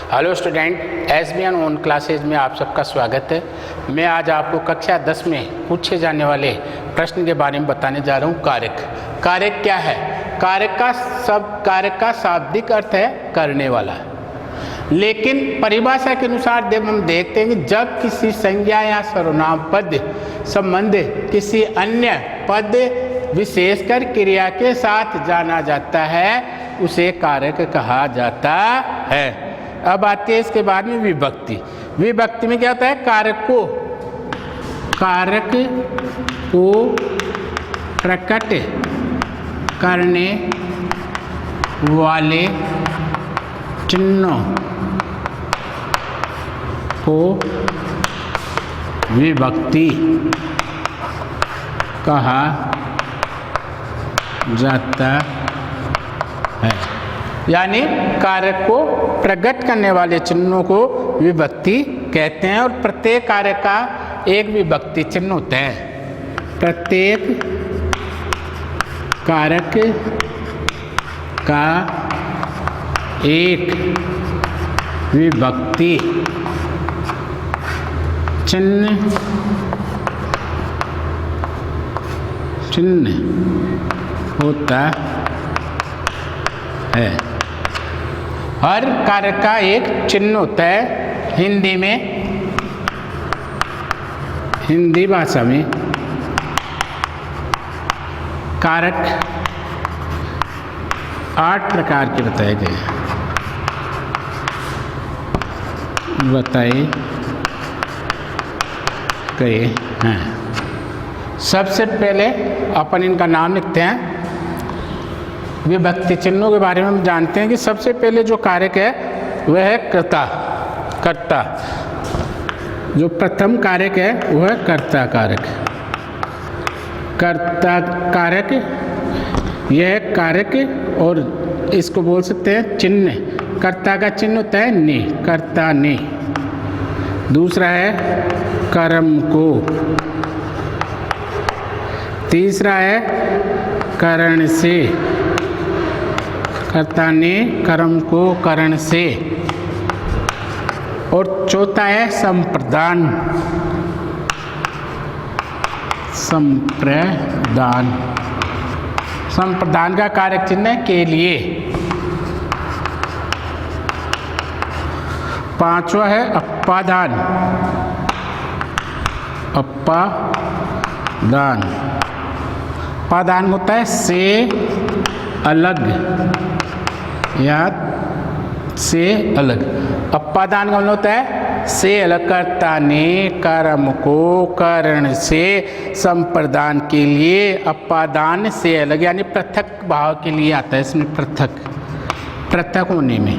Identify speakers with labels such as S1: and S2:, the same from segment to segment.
S1: Hello student, SBN on classes में आप सबका स्वागत है। मैं आज आपको कक्षा 10 में पूछे जाने वाले प्रश्न के बारे में बताने जा रहा हूँ। कारक। कारक क्या है? कारक का शाब्दिक अर्थ है करने वाला, लेकिन परिभाषा के अनुसार जब हम देखते हैं कि जब किसी संज्ञा या सर्वनाम पद संबंध किसी अन्य पद विशेषकर क्रिया के साथ जाना जाता है उसे कारक कहा जाता है। अब आती है इसके बाद में विभक्ति। विभक्ति में क्या होता है? कारक को प्रकट करने वाले चिन्हों को विभक्ति कहा जाता है। यानी कारक को प्रकट करने वाले चिन्हों को विभक्ति कहते हैं, और प्रत्येक कारक का एक विभक्ति चिन्ह होता है। प्रत्येक कारक का एक विभक्ति चिन्ह होता है। हर कारक का एक चिन्ह होता है। हिंदी भाषा में कारक 8 प्रकार के बताए गए हैं। सबसे पहले अपन इनका नाम लिखते हैं। विभक्ति चिन्हों के बारे में हम जानते हैं कि सबसे पहले जो कारक है वह है कर्ता। जो प्रथम कारक है वह है कर्ता कारक। यह है कारक, और इसको बोल सकते हैं चिन्ह। कर्ता का चिन्ह होता है ने, कर्ता ने। दूसरा है कर्म को। तीसरा है करण से। कर्ता ने कर्म को करण से। और चौथा है संप्रदान। संप्रदान का कारक चिन्ह है के लिए। पांचवा है अपादान। अपादान होता है से अलग या से अलग। अपादान का मतलब होता है से अलग। कर्ता ने कर्म को करण से संप्रदान के लिए, अपादान से अलग यानी पृथक भाव के लिए आता है। इसमें पृथक होने में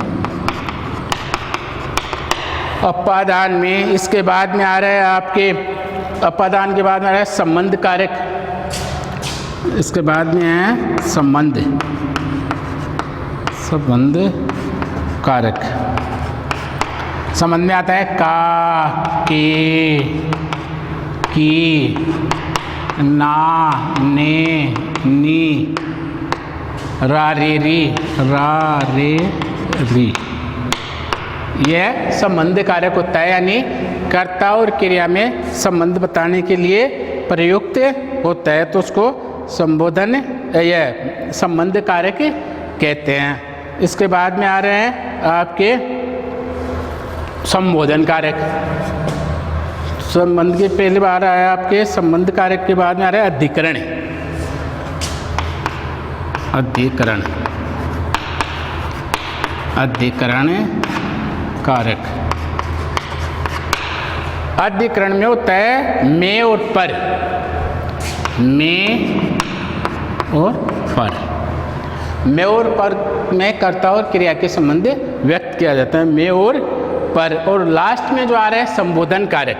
S1: अपादान में। इसके बाद में आ रहा है आपके अपादान के बाद में आ रहा है संबंध कारक। इसके बाद में है संबंध कारक। संबंध में आता है का, के, की, ना, ने, नी, रा रे री, रा रे री। यह संबंध कारक होता है, यानी कर्ता और क्रिया में संबंध बताने के लिए प्रयुक्त होता है, तो उसको संबोधन या संबंध कारक कहते हैं। इसके बाद में आ रहे हैं आपके संबोधन कारक। संबंध के पहले बार आया आपके संबंध कारक के बाद में आ रहा है अधिकरण कारक। अधिकरण में होता है में और पर। में और पर में कर्ता और क्रिया के संबंध व्यक्त किया जाता है, में और पर। और लास्ट में जो आ रहा है संबोधन कारक।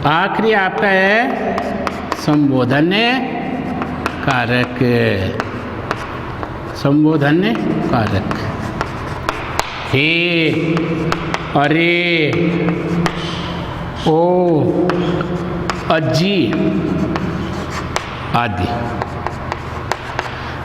S1: आखिरी आपका है संबोधन कारक। हे, अरे, ओ, अजी आदि।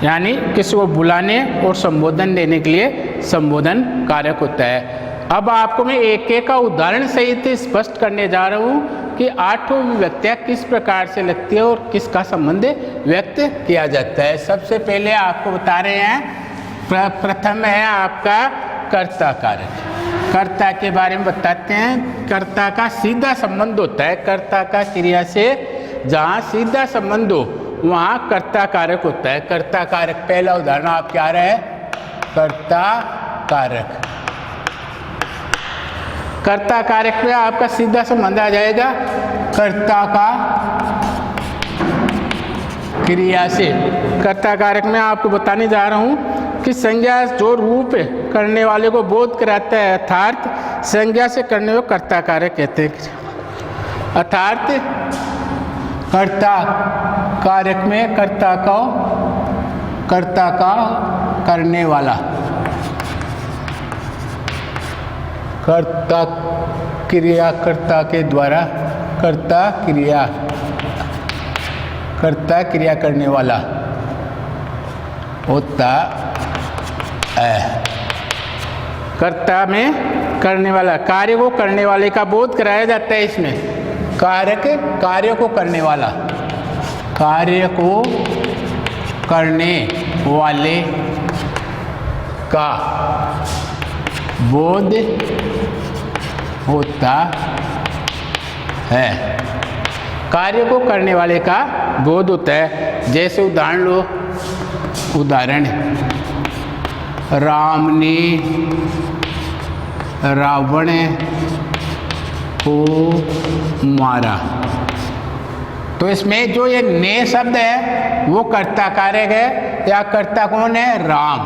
S1: यानी किसी को बुलाने और संबोधन देने के लिए संबोधन कारक होता है। अब आपको मैं एक एक का उदाहरण सहित स्पष्ट करने जा रहा हूँ कि आठों विभक्तियाँ किस प्रकार से लगती है और किसका संबंध व्यक्त किया जाता है। सबसे पहले आपको बता रहे हैं, प्रथम है आपका कर्ता कारक। कर्ता के बारे में बताते हैं। कर्ता का सीधा संबंध होता है, कर्ता का क्रिया से जहाँ सीधा संबंध हो वहाँ कर्ता कारक होता है। कर्ता कारक पहला उदाहरण आप क्या रहे है, कर्ता कारक। कर्ता कारक में आपका सीधा संबंध आ जाएगा कर्ता का क्रिया से। कर्ता कारक में आपको बताने जा रहा हूँ कि संज्ञा जो रूप करने वाले को बोध कराता है, अर्थात संज्ञा से करने को कर्ता कारक कहते हैं। अर्थात कर्ता कारक में कर्ता का करने वाला, कर्ता क्रिया, कर्ता के द्वारा कर्ता क्रिया करने वाला होता है। कर्ता में करने वाला, कार्य को करने वाले का बोध कराया जाता है इसमें। कारक कार्य को करने वाला, कार्य को करने वाले का बोध होता है। कार्य को करने वाले का बोध होता है। जैसे उदाहरण लो, उदाहरण राम ने रावण को मारा। तो इसमें जो ये ने शब्द है वो कर्ता कारक है, या कर्ता कौन है, राम।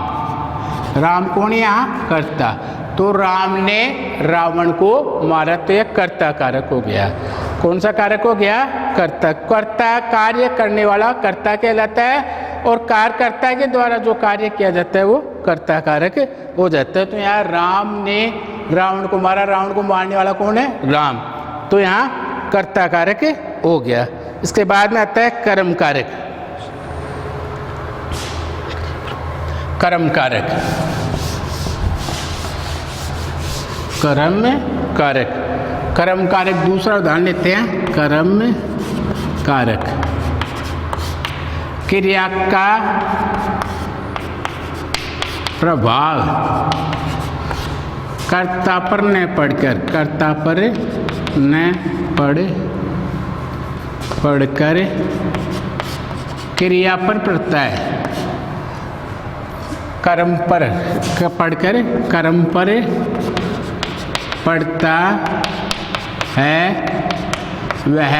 S1: राम कौन है यहाँ, कर्ता। तो राम ने रावण को मारा, तो यह कर्ता कारक हो गया। कौन सा कारक हो गया, कर्ता। कर्ता कार्य करने वाला कर्ता कहलाता है, और कार्यकर्ता के द्वारा जो कार्य किया जाता है वो कर्ता कारक हो जाता है। तो यहाँ राम ने रावण को मारा, रावण को मारने वाला कौन है, राम। तो यहाँ कर्ता कारक हो गया। इसके बाद में आता है कर्म कारक। कर्म कारक, कर्म कारक। कर्म कारक दूसरा उदाहरण लेते हैं। कर्म कारक क्रिया का प्रभाव कर्ता पर न पढ़कर, कर्ता पर न पढ़कर क्रिया पर पड़ता है। कर्म पर पढ़कर कर्म पर पड़ता है, वह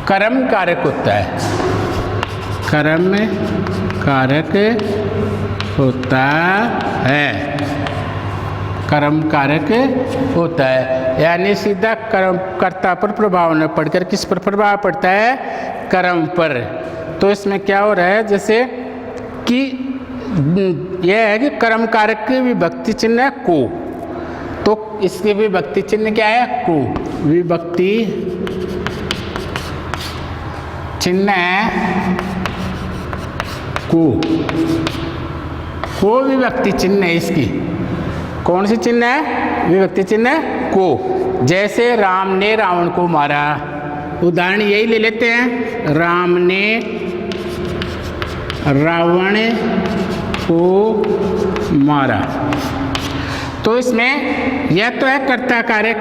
S1: कर्म कारक होता है। कर्म कारक होता है, कर्म कारक होता है। यानी सीधा कर्म कर्ता पर प्रभाव न पड़कर किस पर प्रभाव पड़ता है, कर्म पर। तो इसमें क्या हो रहा है, जैसे कि यह है कि कर्म कारक की विभक्ति चिन्ह है को, तो इसकी विभक्ति चिन्ह क्या है, को। विभक्ति चिन्ह है को विभक्ति चिन्ह है इसकी। कौन सी चिन्ह है, विभक्ति चिन्ह को। जैसे राम ने रावण को मारा, उदाहरण यही ले लेते हैं, राम ने रावण को मारा। तो इसमें यह तो है कर्ता कारक,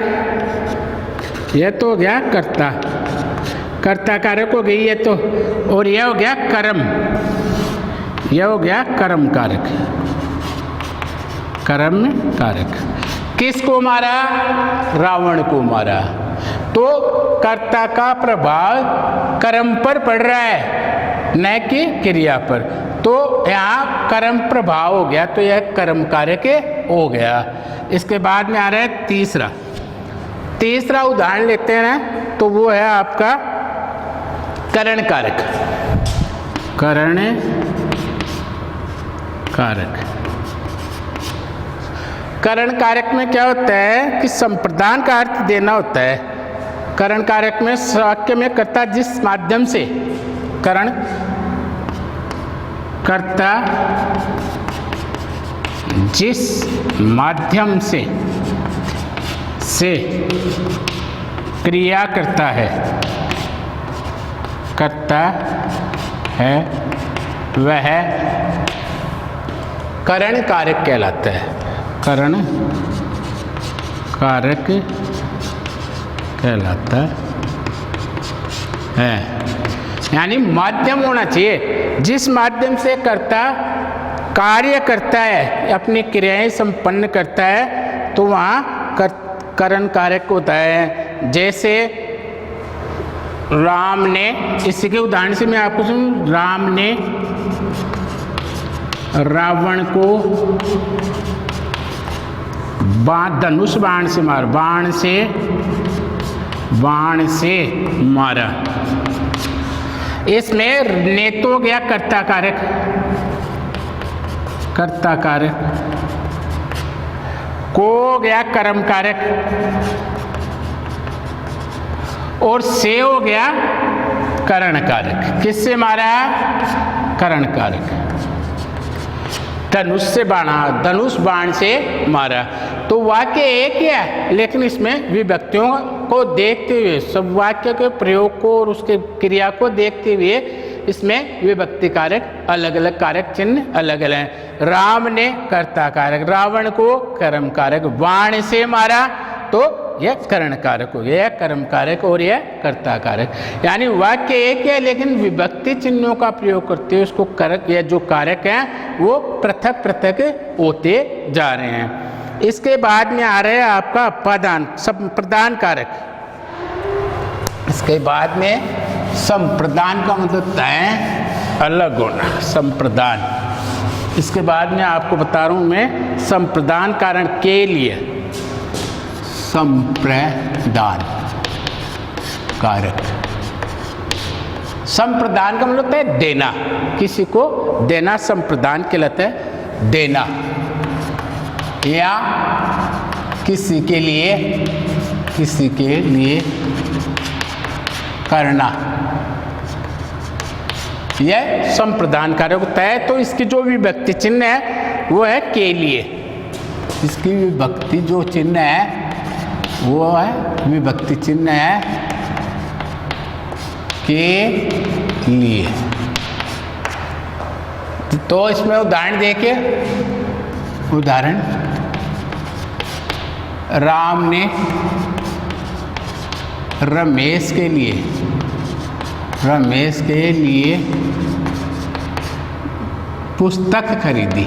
S1: यह तो हो गया कर्ता कारक हो गई ये तो, और यह हो गया कर्म, यह हो गया कर्म कारक। कर्म कारक किसको मारा, रावण को मारा। तो कर्ता का प्रभाव कर्म पर पड़ रहा है, न कि क्रिया पर। तो यहाँ कर्म प्रभाव हो गया, तो यह कर्म कारक हो गया। इसके बाद में आ रहा है तीसरा उदाहरण लेते हैं ना, तो वो है आपका करण कारक। करण कारक, करण कारक में क्या होता है कि संप्रदान का अर्थ देना होता है। करण कारक में वाक्य में कर्ता जिस माध्यम से, करण कर्ता जिस माध्यम से क्रिया करता है वह करण कारक कहलाता है। करण कारक कहलाता है। यानी माध्यम होना चाहिए, जिस माध्यम से कर्ता कार्य करता है, अपनी क्रियाएं संपन्न करता है, तो वहाँ करण कारक होता है। जैसे राम ने, इसके उदाहरण से मैं आपको सुनूं, राम ने रावण को धनुष बाण से मारा, बाण से मारा। इसमें ने तो गया कर्ता कारक, को गया कर्म कारक, और से हो गया करण कारक। किससे मारा? करण कारक। धनुष से बाणा, धनुष बाण से मारा। तो वाक्य एक ही है, लेकिन इसमें विभक्तियों को देखते हुए, सब वाक्य के प्रयोग को और उसके क्रिया को देखते हुए इसमें विभक्ति कारक अलग अलग, कारक चिन्ह अलग अलग हैं। राम ने कर्ता कारक, रावण को कर्म कारक, बाण से मारा तो यह करण कारक हो गया, यह कर्म कारक और यह कर्ता कारक। यानी वाक्य एक है, लेकिन विभक्ति चिन्हों का प्रयोग करते हुए उसको कारक या जो कारक हैं वो पृथक पृथक होते जा रहे हैं। इसके बाद में आ रहा है आपका अपादान, संप्रदान कारक। इसके बाद में संप्रदान का मतलब तय अलग होना, संप्रदान। इसके बाद में आपको बता रहा हूँ मैं संप्रदान कारण के लिए संप्रदान कारक। संप्रदान का मतलब है देना, किसी को देना संप्रदान कहलाता है, देना या किसी के लिए करना, यह संप्रदान कारक होता है। तो इसकी जो विभक्ति चिन्ह है वो है के लिए, इसकी विभक्ति जो चिन्ह है वो है, विभक्ति चिन्ह है के लिए। तो इसमें उदाहरण देखिए, उदाहरण राम ने रमेश के लिए पुस्तक खरीदी,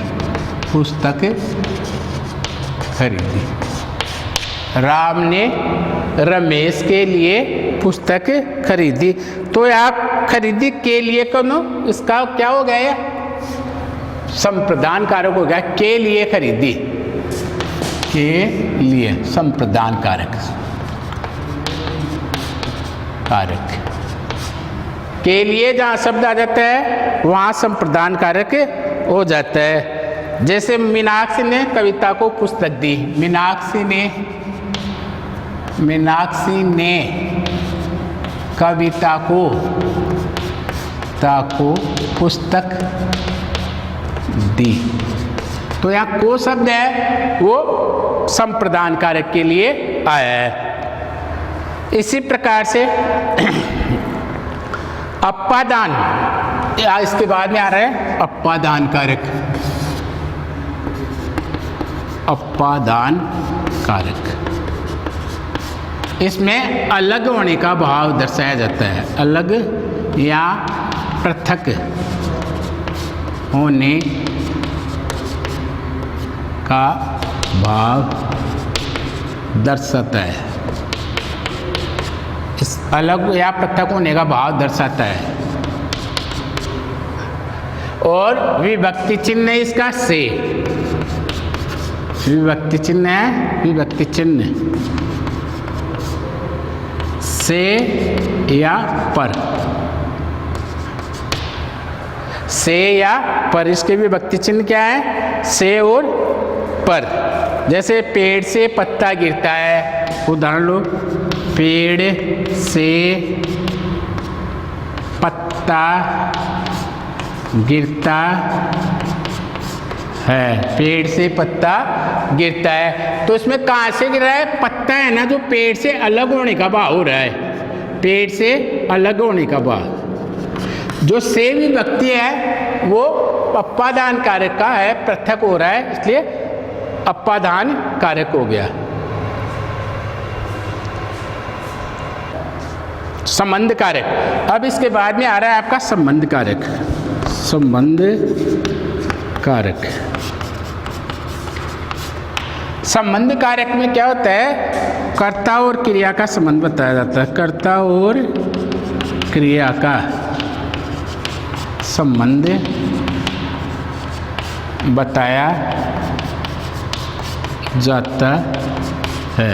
S1: राम ने रमेश के लिए पुस्तक खरीदी। तो आप खरीदी के लिए कौन, इसका क्या हो गया? संप्रदान कारक हो गया, के लिए खरीदी, के लिए संप्रदान कारक के लिए जहाँ शब्द आ जाता है वहाँ संप्रदान कारक हो जाता है। जैसे मीनाक्षी ने कविता को पुस्तक दी, मीनाक्षी ने कविता को पुस्तक दी। तो यहाँ को शब्द है वो संप्रदान कारक के लिए आया है। इसी प्रकार से अपादान, इसके बाद में आ रहा है अपादान कारक। अपादान कारक, इसमें अलग होने का भाव दर्शाया जाता है, अलग या पृथक होने का भाव दर्शाता है। इस अलग या पृथक होने का भाव दर्शाता है। और विभक्ति चिन्ह है इसका से, विभक्ति चिन्ह है, विभक्ति चिन्ह से या पर, से या पर, इसके विभक्ति चिन्ह क्या है? से और पर। जैसे पेड़ से पत्ता गिरता है, उदाहरण लो, पेड़ से पत्ता गिरता है, पेड़ से पत्ता गिरता है। तो इसमें कहाँ से गिर रहा है? पत्ता है ना, जो पेड़ से अलग होने का भाव हो रहा है, पेड़ से अलग होने का भाव। जो से विभक्ति है वो अपादान कारक का है, पृथक हो रहा है, इसलिए अपादान कारक हो गया। संबंध कारक। अब इसके बाद में आ रहा है आपका संबंध कारक। संबंध कारक। संबंध कारक में क्या होता है? कर्ता और क्रिया का संबंध बताया जाता है। कर्ता और क्रिया का संबंध बताया जाता है।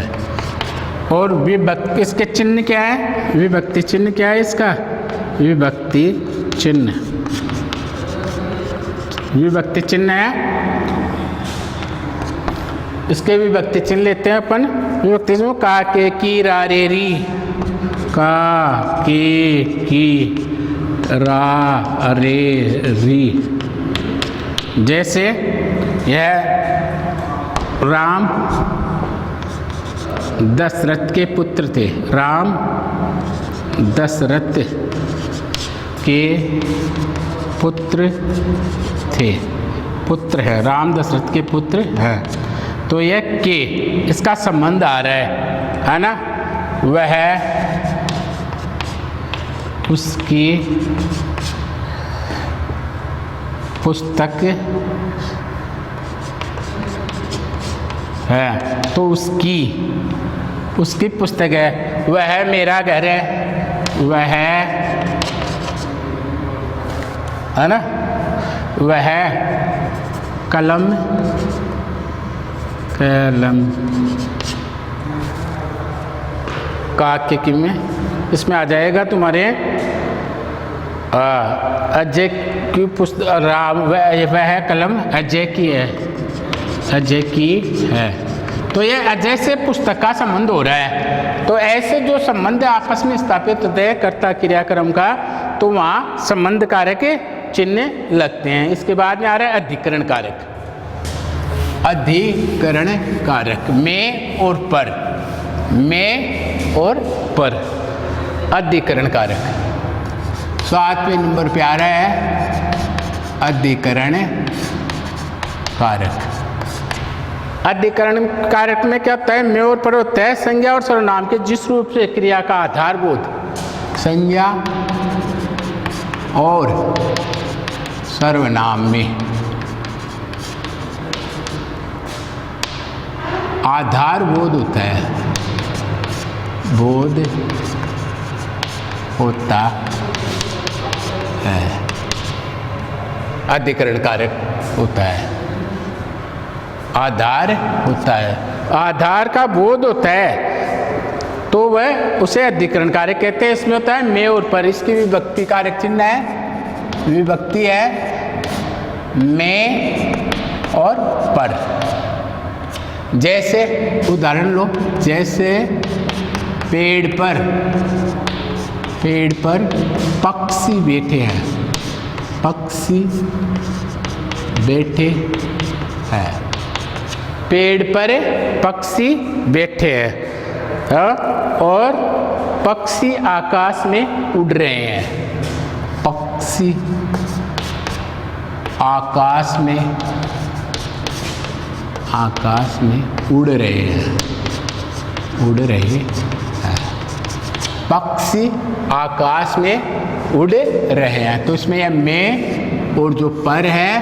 S1: और विभक्ति, इसके चिन्ह क्या है? विभक्ति चिन्ह क्या है इसका? विभक्ति चिन्ह, विभक्ति चिन्ह है। इसके विभक्ति चिन्ह लेते हैं अपन। विभक्ति चिन्ह का, के, की, रा, रे, री। का, के, की, रा, रे, री। जैसे यह राम दशरथ के पुत्र थे। राम दशरथ के पुत्र थे। पुत्र है, राम दशरथ के पुत्र है। तो यह के, इसका संबंध आ रहा है ना? वह उसकी पुस्तक है। तो उसकी पुस्तक है। वह मेरा घर है। वह है ना? वह कलम का के में इसमें आ जाएगा तुम्हारे अजय की पुस्तक। राम वह कलम अजय की है, अजय की है। तो ये अजय से पुस्तक का संबंध हो रहा है। तो ऐसे जो संबंध आपस में स्थापित होते हैं कर्ता क्रियाक्रम का, तो वहाँ संबंध कारक चिन्ह लगते हैं। इसके बाद में आ रहा है अधिकरण कारक। अधिकरण कारक में और पर, में और पर। अधिकरण कारक 7वें नंबर पे आ रहा है अधिकरण कारक। अधिकरण कारक में क्या होता है? में और पर होता है संज्ञा और सर्वनाम के जिस रूप से क्रिया का आधारभूत, संज्ञा और सर्वनाम में आधार बोध होता है, बोध होता है, अधिकरण कारक होता है, आधार होता है, आधार का बोध होता है, तो वह उसे अधिकरण कारक कहते हैं। इसमें होता है में और पर। इसकी विभक्ति कारक चिन्ह है, विभक्ति है में और पर। जैसे उदाहरण लो, जैसे पेड़ पर पक्षी बैठे हैं, पक्षी बैठे हैं, पेड़ पर पक्षी बैठे हैं और पक्षी आकाश में उड़ रहे हैं, पक्षी आकाश में उड़ रहे हैं, उड़ रहे हैं, पक्षी आकाश में उड़ रहे हैं। तो इसमें यह में और जो पर है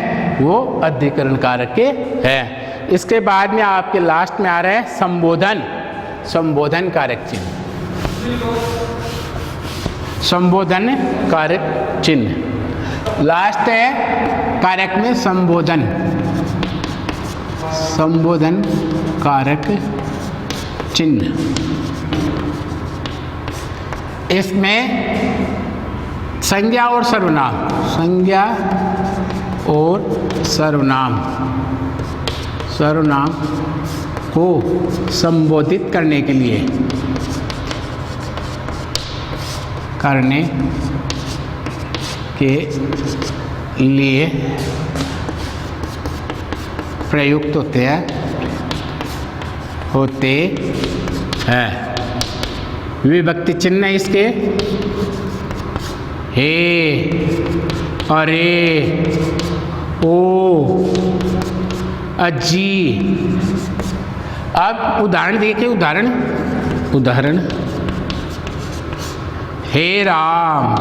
S1: वो अधिकरण कारक के है। इसके बाद में आपके लास्ट में आ रहा है संबोधन, संबोधन कारक चिन्ह, संबोधन कारक चिन्ह। लास्ट है कारक में संबोधन, संबोधन कारक चिन्ह। इसमें संज्ञा और सर्वनाम, संज्ञा और सर्वनाम, सर्वनाम को संबोधित करने के लिए, करने के लिए प्रयुक्त होते हैं विभक्ति चिन्ह इसके हे, अरे, ओ, अजी। अब उदाहरण देखिए, उदाहरण हे राम,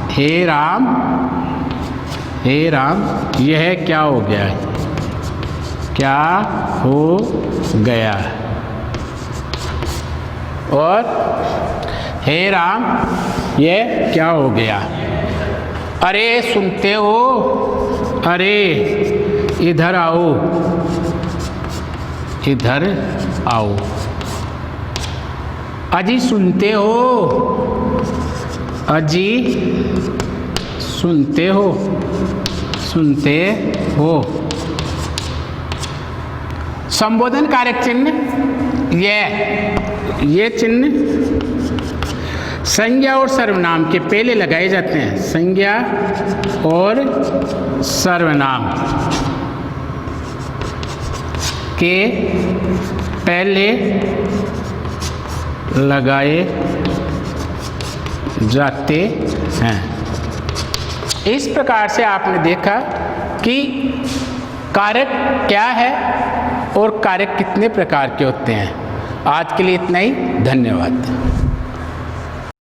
S1: हे राम, हे राम, यह क्या हो गया? क्या हो गया? और हे राम, यह क्या हो गया? अरे सुनते हो? अरे इधर आओ, इधर आओ। अजी सुनते हो? अजी सुनते हो, सुनते हो। संबोधन कारक चिन्ह ये चिन्ह संज्ञा और सर्वनाम के पहले लगाए जाते हैं। संज्ञा और सर्वनाम के पहले लगाए जाते हैं। इस प्रकार से आपने देखा कि कारक क्या है और कारक कितने प्रकार के होते हैं। आज के लिए इतना ही, धन्यवाद।